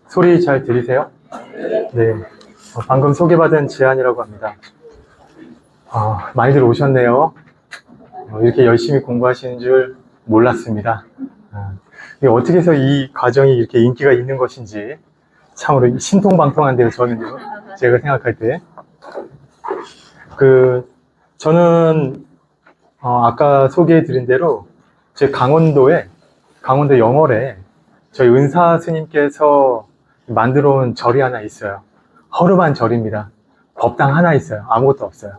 소리 잘 들리세요? 네. 방금 소개받은 지한이라고 합니다. 많이들 오셨네요. 이렇게 열심히 공부하시는 줄 몰랐습니다. 이게 어떻게 해서 이 과정이 이렇게 인기가 있는 것인지 참으로 신통방통한데요, 저는요. 제가 생각할 때. 저는, 아까 소개해드린 대로, 제 강원도 영월에 저희 은사 스님께서 만들어 온 절이 하나 있어요. 허름한 절입니다. 법당 하나 있어요. 아무것도 없어요.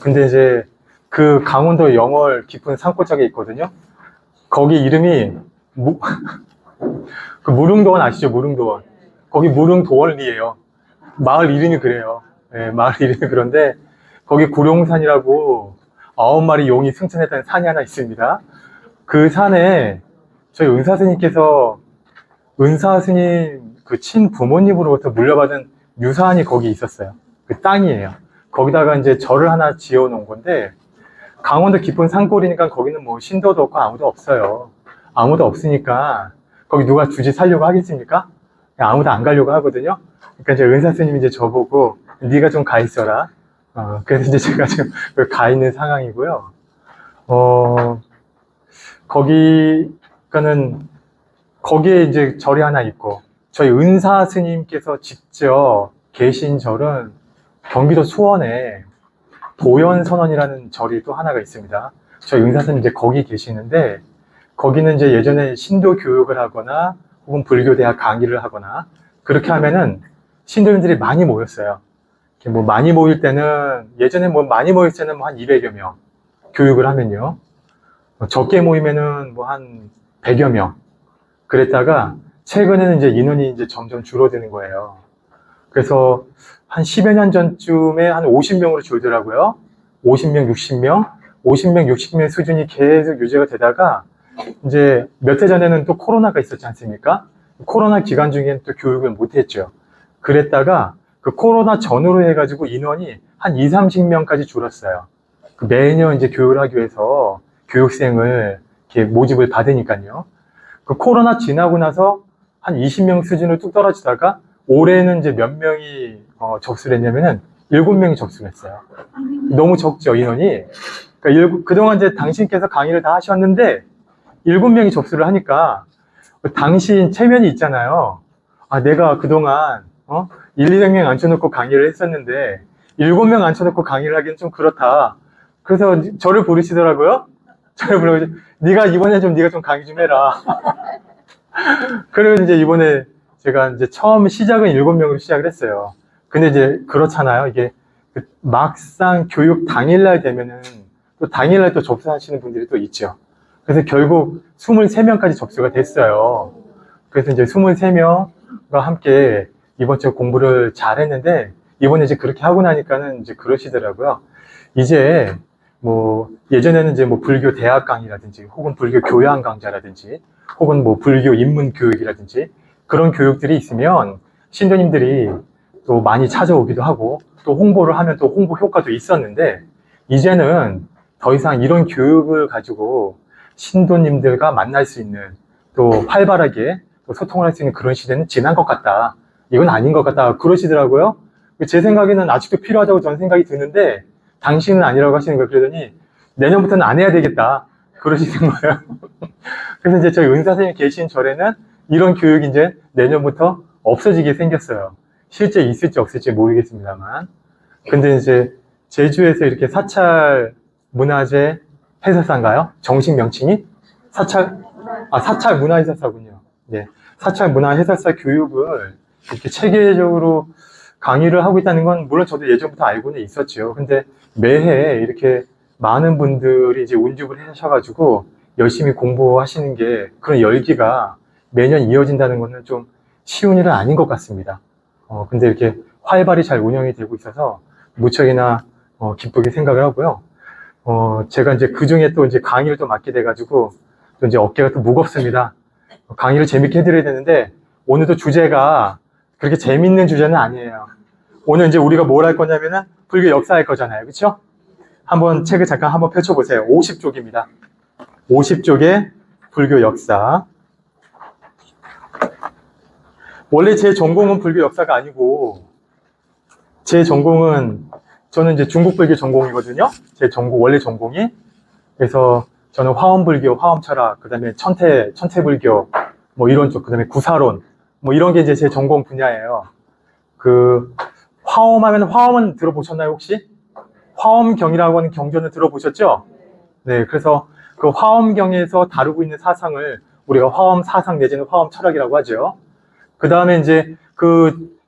근데 이제 그 강원도 영월 깊은 산골짜기에 있거든요. 거기 이름이 그 무릉도원 아시죠? 무릉도원. 거기 무릉도원리예요. 마을 이름이 그래요. 네, 마을 이름이 그런데 거기 구룡산이라고 9마리 용이 승천했다는 산이 하나 있습니다. 그 산에 저희 은사 스님께서 은사 스님 그 친부모님으로부터 물려받은 유산이 거기 있었어요. 그 땅이에요. 거기다가 이제 절을 하나 지어 놓은 건데, 강원도 깊은 산골이니까 거기는 뭐 신도도 없고 아무도 없어요. 아무도 없으니까 거기 누가 주지 살려고 하겠습니까? 아무도 안 가려고 하거든요. 그러니까 이제 은사 스님이 이제 저보고 네가 좀 가 있어라. 그래서 이제 제가 지금 가 있는 상황이고요. 거기에 이제 절이 하나 있고, 저희 은사 스님께서 직접 계신 절은 경기도 수원에 도연선원이라는 절이 또 하나가 있습니다. 저희 은사 스님 이제 거기 계시는데, 거기는 이제 예전에 신도 교육을 하거나 혹은 불교대학 강의를 하거나 그렇게 하면은 신도님들이 많이 모였어요. 뭐 많이 모일 때는, 예전에 뭐 많이 모일 때는 뭐 한 200여 명 교육을 하면요. 적게 모이면은 뭐 한 100여 명. 그랬다가 최근에는 이제 인원이 이제 점점 줄어드는 거예요. 그래서 한 10여 년 전쯤에 한 50명으로 줄더라고요. 50명, 60명, 50명, 60명 수준이 계속 유지가 되다가 이제 몇 해 전에는 또 코로나가 있었지 않습니까? 코로나 기간 중에는 또 교육을 못 했죠. 그랬다가 그 코로나 전후로 해가지고 인원이 한 20, 30명까지 줄었어요. 매년 이제 교육을 하기 위해서 교육생을 이렇게 모집을 받으니까요. 그 코로나 지나고 나서 한 20명 수준으로 뚝 떨어지다가 올해는 이제 몇 명이 접수를 했냐면은 7명이 접수를 했어요. 너무 적죠, 인원이. 그러니까 그동안 이제 당신께서 강의를 다 하셨는데 7명이 접수를 하니까 당신 체면이 있잖아요. 내가 그동안 1, 200명 앉혀놓고 강의를 했었는데 7명 앉혀놓고 강의를 하기는 좀 그렇다. 그래서 저를 부르시더라고요. 저를 부르고 네가 이번에 네가 좀 강의 좀 해라. 그래서 이제 이번에 제가 이제 처음 시작은 7명으로 시작을 했어요. 근데 이제 그렇잖아요. 이게 막상 교육 당일날 되면은 또 당일날 또 접수하시는 분들이 또 있죠. 그래서 결국 23명까지 접수가 됐어요. 그래서 이제 23명과 함께 이번 주 공부를 잘 했는데, 이번에 이제 그렇게 하고 나니까는 이제 그러시더라고요. 이제 뭐 예전에는 이제 뭐 불교 대학 강의라든지 혹은 불교 교양 강좌라든지 혹은 뭐 불교 인문 교육이라든지 그런 교육들이 있으면 신도님들이 또 많이 찾아오기도 하고 또 홍보를 하면 또 홍보 효과도 있었는데, 이제는 더 이상 이런 교육을 가지고 신도님들과 만날 수 있는, 또 활발하게 또 소통을 할 수 있는 그런 시대는 지난 것 같다. 이건 아닌 것 같다. 그러시더라고요. 제 생각에는 아직도 필요하다고 저는 생각이 드는데, 당신은 아니라고 하시는 거예요. 그러더니 내년부터는 안 해야 되겠다. 그러시는 거예요. 그래서 이제 저희 은사 선생님 계신 절에는 이런 교육이 이제 내년부터 없어지게 생겼어요. 실제 있을지 없을지 모르겠습니다만. 근데 이제 제주에서 이렇게 사찰 문화재 해설사인가요? 정식 명칭이? 사찰 문화 해설사군요. 네. 사찰 문화 해설사 교육을 이렇게 체계적으로 강의를 하고 있다는 건 물론 저도 예전부터 알고는 있었죠. 근데 매해 이렇게 많은 분들이 이제 운집을 하셔가지고 열심히 공부하시는 게, 그런 열기가 매년 이어진다는 것은 좀 쉬운 일은 아닌 것 같습니다. 근데 이렇게 활발히 잘 운영이 되고 있어서 무척이나 기쁘게 생각을 하고요. 제가 이제 그 중에 또 이제 강의를 또 맡게 돼가지고 또 이제 어깨가 또 무겁습니다. 강의를 재밌게 해드려야 되는데 오늘도 주제가 그렇게 재밌는 주제는 아니에요. 오늘 이제 우리가 뭘 할 거냐면은 불교 역사할 거잖아요. 그렇죠? 한번 책을 잠깐 한번 펼쳐보세요. 50쪽입니다. 50쪽의 불교 역사. 원래 제 전공은 불교 역사가 아니고, 제 전공은, 저는 이제 중국 불교 전공이거든요. 제 전공, 원래 전공이. 그래서 저는 화엄불교, 화엄철학, 그 다음에 천태불교, 뭐 이런 쪽, 그 다음에 구사론, 뭐 이런 게 이제 제 전공 분야예요. 화엄하면, 화엄은 들어보셨나요, 혹시? 화엄경이라고 하는 경전을 들어보셨죠? 네, 그래서 그 화엄경에서 다루고 있는 사상을 우리가 화엄사상 내지는 화엄철학이라고 하죠. 그 다음에 이제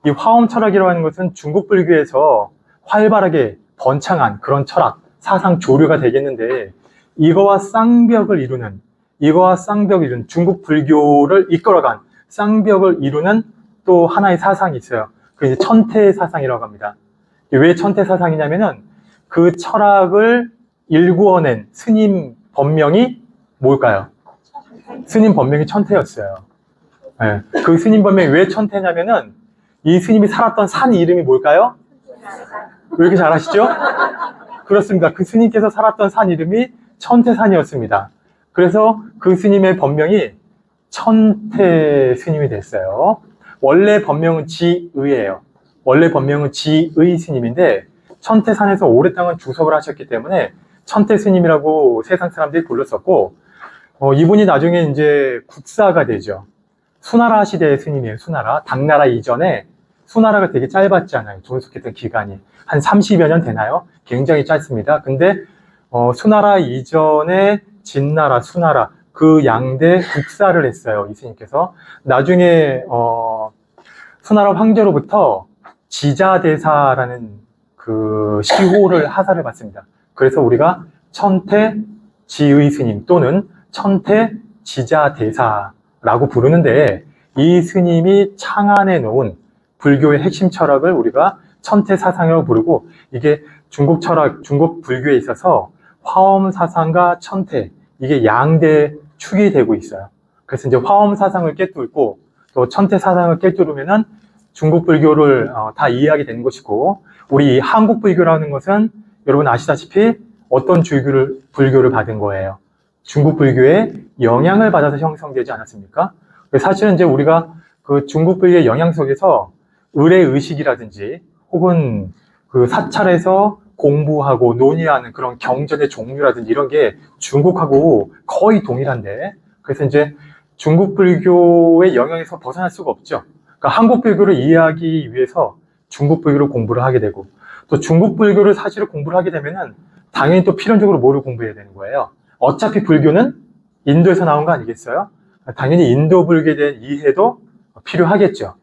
이 화엄철학이라고 하는 것은 중국 불교에서 활발하게 번창한 그런 철학, 사상 조류가 되겠는데, 이거와 쌍벽을 이루는 중국 불교를 이끌어간 쌍벽을 이루는 또 하나의 사상이 있어요. 그게 이제 천태 사상이라고 합니다. 왜 천태 사상이냐면은 그 철학을 일구어낸 스님 법명이 뭘까요? 스님 법명이 천태였어요. 네. 그 스님 법명이 왜 천태냐면은 이 스님이 살았던 산 이름이 뭘까요? 왜 이렇게 잘 아시죠? 그렇습니다. 그 스님께서 살았던 산 이름이 천태산이었습니다. 그래서 그 스님의 법명이 천태 스님이 됐어요. 원래 법명은 지의예요. 원래 법명은 지의 스님인데 천태산에서 오랫동안 주석을 하셨기 때문에 천태 스님이라고 세상 사람들이 불렀었고, 이분이 나중에 이제 국사가 되죠. 수나라 시대의 스님이에요. 수나라. 당나라 이전에 수나라가 되게 짧았잖아요. 존속했던 기간이. 한 30여 년 되나요? 굉장히 짧습니다. 근데 수나라 이전에 진나라, 수나라 그 양대 국사를 했어요. 이 스님께서. 나중에 수나라 황제로부터 지자대사라는 그 시호를 하사를 받습니다. 그래서 우리가 천태지의 스님 또는 천태지자대사라고 부르는데, 이 스님이 창안해 놓은 불교의 핵심 철학을 우리가 천태사상이라고 부르고, 이게 중국 철학, 중국 불교에 있어서 화엄사상과 천태, 이게 양대 축이 되고 있어요. 그래서 이제 화엄사상을 꿰뚫고 또 천태사상을 꿰뚫으면은 중국 불교를 다 이해하게 되는 것이고, 우리 한국 불교라는 것은 여러분 아시다시피 어떤 불교를 받은 거예요? 중국 불교의 영향을 받아서 형성되지 않았습니까? 사실은 이제 우리가 그 중국 불교의 영향 속에서 의례의식이라든지 혹은 그 사찰에서 공부하고 논의하는 그런 경전의 종류라든지 이런 게 중국하고 거의 동일한데, 그래서 이제 중국 불교의 영향에서 벗어날 수가 없죠. 그러니까 한국 불교를 이해하기 위해서 중국 불교를 공부를 하게 되고, 또 중국 불교를 사실을 공부를 하게 되면은 당연히 또 필연적으로 뭐를 공부해야 되는 거예요? 어차피 불교는 인도에서 나온 거 아니겠어요? 당연히 인도 불교에 대한 이해도 필요하겠죠.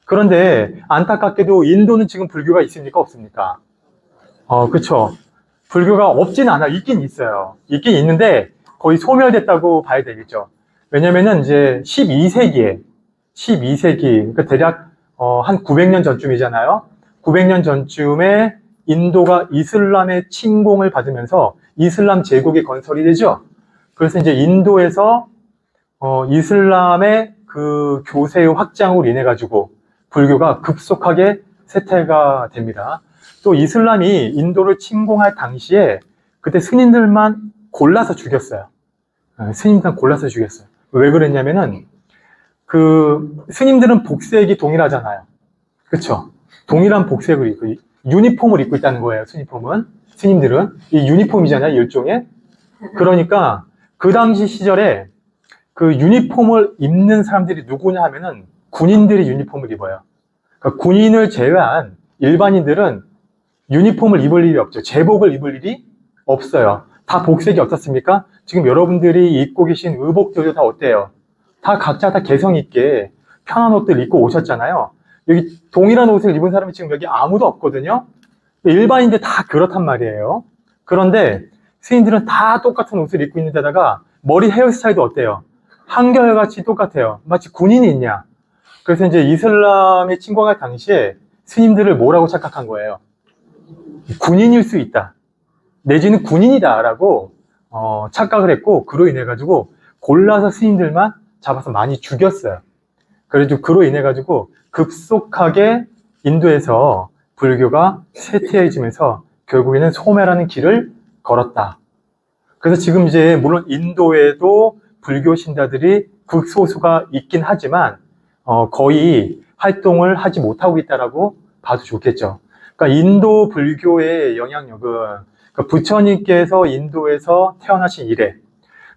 그런데 안타깝게도 인도는 지금 불교가 있습니까? 없습니까? 그쵸. 불교가 없진 않아요. 있긴 있어요. 있긴 있는데 거의 소멸됐다고 봐야 되겠죠. 왜냐면은 이제 12세기에, 그러니까 대략 한 900년 전쯤이잖아요. 900년 전쯤에 인도가 이슬람의 침공을 받으면서 이슬람 제국이 건설이 되죠. 그래서 이제 인도에서 이슬람의 그 교세의 확장으로 인해 가지고 불교가 급속하게 쇠퇴가 됩니다. 또 이슬람이 인도를 침공할 당시에 그때 스님들만 골라서 죽였어요. 스님들만 골라서 죽였어요. 왜 그랬냐면은 그 스님들은 복색이 동일하잖아요. 그쵸? 동일한 복색을 입고 유니폼을 입고 있다는 거예요. 스님들은 이 유니폼이잖아요. 일종의. 그러니까 그 당시 시절에 그 유니폼을 입는 사람들이 누구냐 하면은 군인들이 유니폼을 입어요. 그러니까 군인을 제외한 일반인들은 유니폼을 입을 일이 없죠. 제복을 입을 일이 없어요. 다 복색이 어떻습니까? 지금 여러분들이 입고 계신 의복들도 다 어때요? 다 각자 다 개성 있게 편한 옷들 입고 오셨잖아요. 여기 동일한 옷을 입은 사람이 지금 여기 아무도 없거든요. 일반인들 다 그렇단 말이에요. 그런데 스님들은 다 똑같은 옷을 입고 있는 데다가 머리 헤어스타일도 어때요? 한결같이 똑같아요. 마치 군인이 있냐. 그래서 이제 이슬람의 침공할 당시에 스님들을 뭐라고 착각한 거예요? 군인일 수 있다. 내지는 군인이다라고 착각을 했고, 그로 인해 가지고 골라서 스님들만 잡아서 많이 죽였어요. 그래도 그로 인해 가지고 급속하게 인도에서 불교가 쇠퇴해지면서 결국에는 소멸하는 길을 걸었다. 그래서 지금 이제 물론 인도에도 불교 신자들이 극소수가 있긴 하지만 거의 활동을 하지 못하고 있다라고 봐도 좋겠죠. 그러니까 인도 불교의 영향력은 그러니까 부처님께서 인도에서 태어나신 이래,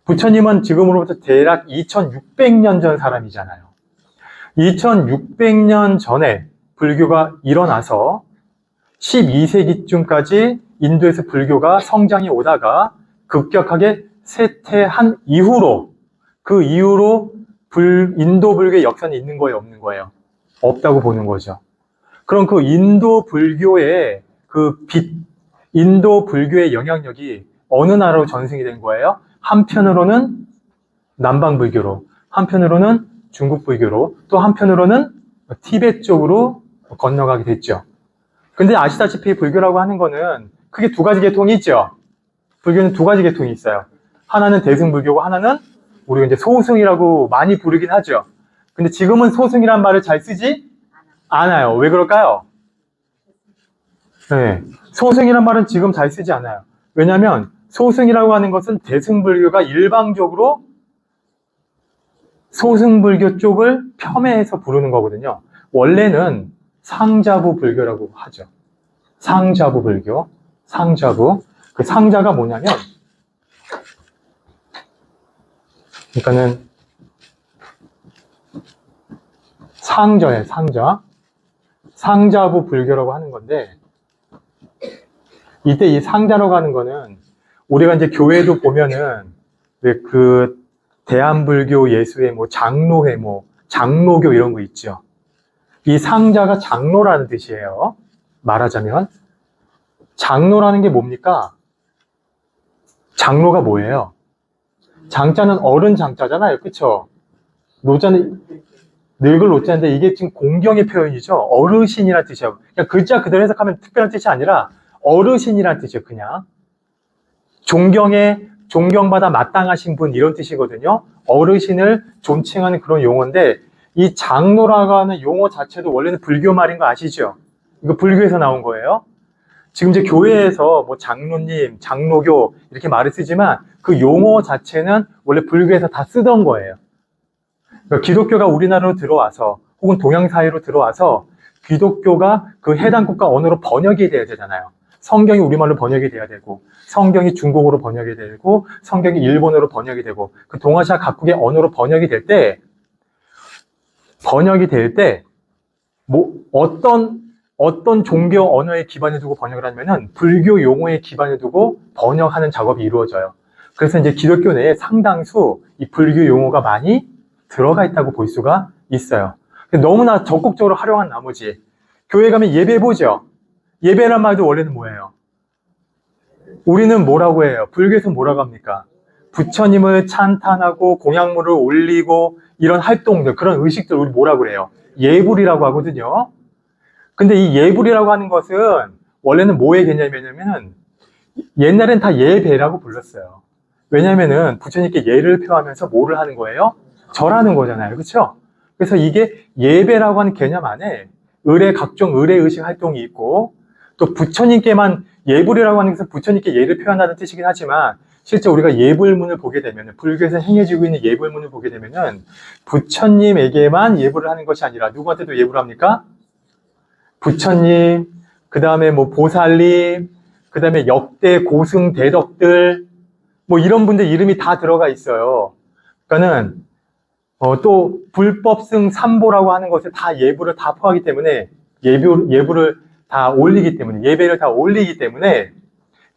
부처님은 지금으로부터 대략 2600년 전 사람이잖아요. 2600년 전에 불교가 일어나서 12세기쯤까지 인도에서 불교가 성장이 오다가 급격하게 쇠퇴한 이후로, 그 이후로 인도 불교의 역사는 있는 거예요, 없는 거예요? 없다고 보는 거죠. 그럼 그 인도 불교의 인도 불교의 영향력이 어느 나라로 전승이 된 거예요? 한편으로는 남방 불교로, 한편으로는 중국 불교로, 또 한편으로는 티베트 쪽으로 건너가게 됐죠. 근데 아시다시피 불교라고 하는 거는 크게 두 가지 계통이 있죠. 불교는 두 가지 계통이 있어요. 하나는 대승불교고 하나는 우리가 이제 소승이라고 많이 부르긴 하죠. 근데 지금은 소승이란 말을 잘 쓰지 않아요. 왜 그럴까요? 네. 소승이란 말은 지금 잘 쓰지 않아요. 왜냐하면 소승이라고 하는 것은 대승불교가 일방적으로 소승불교 쪽을 폄훼해서 부르는 거거든요. 원래는 상자부 불교라고 하죠. 상자부 불교. 상자부. 그 상자가 뭐냐면, 그러니까는 상자예요, 상자. 상자부 불교라고 하는 건데, 이때 이 상자라고 하는 거는 우리가 이제 교회도 보면은 그 대한불교 예수회, 뭐 장로회, 뭐 장로교 이런 거 있죠. 이 상자가 장로라는 뜻이에요. 말하자면 장로라는 게 뭡니까? 장로가 뭐예요? 장자는 어른 장자잖아요, 그쵸? 노자는 늙을 노자인데 이게 지금 공경의 표현이죠. 어르신이라는 뜻이에요. 그냥 글자 그대로 해석하면 특별한 뜻이 아니라 어르신이라는 뜻이에요. 그냥 존경받아 마땅하신 분 이런 뜻이거든요. 어르신을 존칭하는 그런 용어인데 이 장로라고 하는 용어 자체도 원래는 불교 말인 거 아시죠? 이거 불교에서 나온 거예요. 지금 이제 교회에서 뭐 장로님, 장로교 이렇게 말을 쓰지만 그 용어 자체는 원래 불교에서 다 쓰던 거예요. 그러니까 기독교가 우리나라로 들어와서 혹은 동양사회로 들어와서 기독교가 그 해당 국가 언어로 번역이 돼야 되잖아요. 성경이 우리말로 번역이 돼야 되고 성경이 중국어로 번역이 되고 성경이 일본어로 번역이 되고 그 동아시아 각국의 언어로 번역이 될 때 뭐 어떤 종교 언어에 기반을 두고 번역을 하냐면은 불교 용어에 기반을 두고 번역하는 작업이 이루어져요. 그래서 이제 기독교 내에 상당수 이 불교 용어가 많이 들어가 있다고 볼 수가 있어요. 너무나 적극적으로 활용한 나머지 교회 가면 예배 보죠. 예배란 말도 원래는 뭐예요? 우리는 뭐라고 해요? 불교에서 뭐라고 합니까? 부처님을 찬탄하고 공약물을 올리고 이런 활동들, 그런 의식들 우리 뭐라고 그래요? 예불이라고 하거든요. 근데 이 예불이라고 하는 것은 원래는 뭐의 개념이냐면은 옛날엔 다 예배라고 불렀어요. 왜냐면은 부처님께 예를 표하면서 뭐를 하는 거예요? 절하는 거잖아요. 그렇죠? 그래서 이게 예배라고 하는 개념 안에 각종 의식 활동이 있고 또 부처님께만 예불이라고 하는 것은 부처님께 예를 표현하는 뜻이긴 하지만 실제 우리가 예불문을 보게 되면 불교에서 행해지고 있는 예불문을 보게 되면은 부처님에게만 예불을 하는 것이 아니라 누구한테도 예불을 합니까? 부처님, 그 다음에 뭐 보살님, 그 다음에 역대 고승 대덕들 뭐 이런 분들 이름이 다 들어가 있어요. 그러니까는 또 불법승 삼보라고 하는 것에 다 예불을 다 포하기 때문에 예불을 다 올리기 때문에 예배를 다 올리기 때문에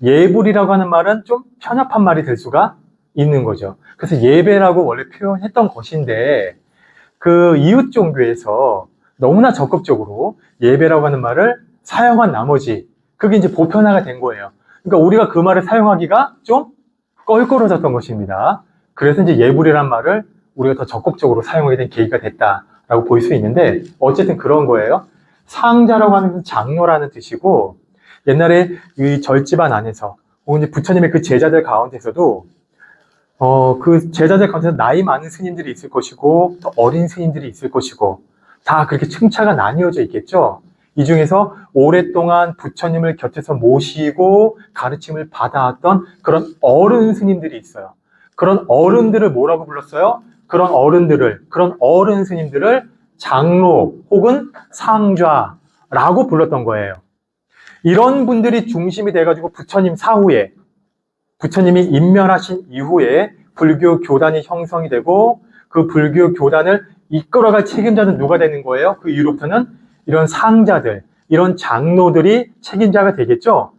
예불이라고 하는 말은 좀 편협한 말이 될 수가 있는 거죠. 그래서 예배라고 원래 표현했던 것인데 그 이웃 종교에서 너무나 적극적으로 예배라고 하는 말을 사용한 나머지 그게 이제 보편화가 된 거예요. 그러니까 우리가 그 말을 사용하기가 좀 껄끄러졌던 것입니다. 그래서 이제 예불이란 말을 우리가 더 적극적으로 사용하게 된 계기가 됐다라고 볼 수 있는데 어쨌든 그런 거예요. 상자라고 하는 것은 장로라는 뜻이고 옛날에 이 절집안 안에서 혹은 이제 부처님의 그 제자들 가운데서도 그 제자들 가운데서 나이 많은 스님들이 있을 것이고 또 어린 스님들이 있을 것이고 다 그렇게 층차가 나뉘어져 있겠죠. 이 중에서 오랫동안 부처님을 곁에서 모시고 가르침을 받아왔던 그런 어른 스님들이 있어요. 그런 어른들을 뭐라고 불렀어요? 그런 어른 스님들을 장로 혹은 상좌라고 불렀던 거예요. 이런 분들이 중심이 돼가지고 부처님 사후에, 부처님이 임멸하신 이후에 불교 교단이 형성이 되고 그 불교 교단을 이끌어갈 책임자는 누가 되는 거예요? 그 이후로부터는 이런 상자들, 이런 장로들이 책임자가 되겠죠?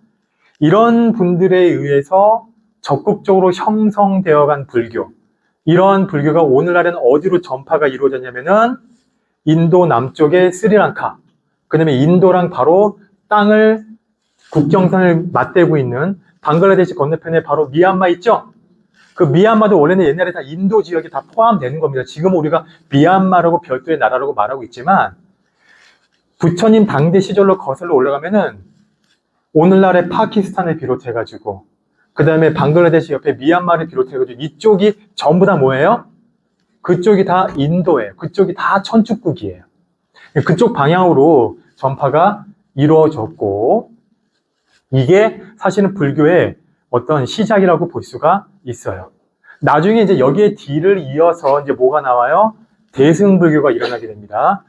이런 분들에 의해서 적극적으로 형성되어간 불교, 이러한 불교가 오늘날에는 어디로 전파가 이루어졌냐면은 인도 남쪽의 스리랑카, 그 다음에 인도랑 바로 땅을, 국경선을 맞대고 있는 방글라데시 건너편에 바로 미얀마 있죠? 그 미얀마도 원래는 옛날에 다 인도 지역에 다 포함되는 겁니다. 지금 우리가 미얀마라고 별도의 나라라고 말하고 있지만 부처님 당대 시절로 거슬러 올라가면은 오늘날의 파키스탄을 비롯해가지고 그 다음에 방글라데시 옆에 미얀마를 비롯해가지고 이쪽이 전부 다 뭐예요? 그쪽이 다 인도예요. 그쪽이 다 천축국이에요. 그쪽 방향으로 전파가 이루어졌고 이게 사실은 불교의 어떤 시작이라고 볼 수가 있어요. 나중에 이제 여기에 뒤를 이어서 이제 뭐가 나와요? 대승불교가 일어나게 됩니다.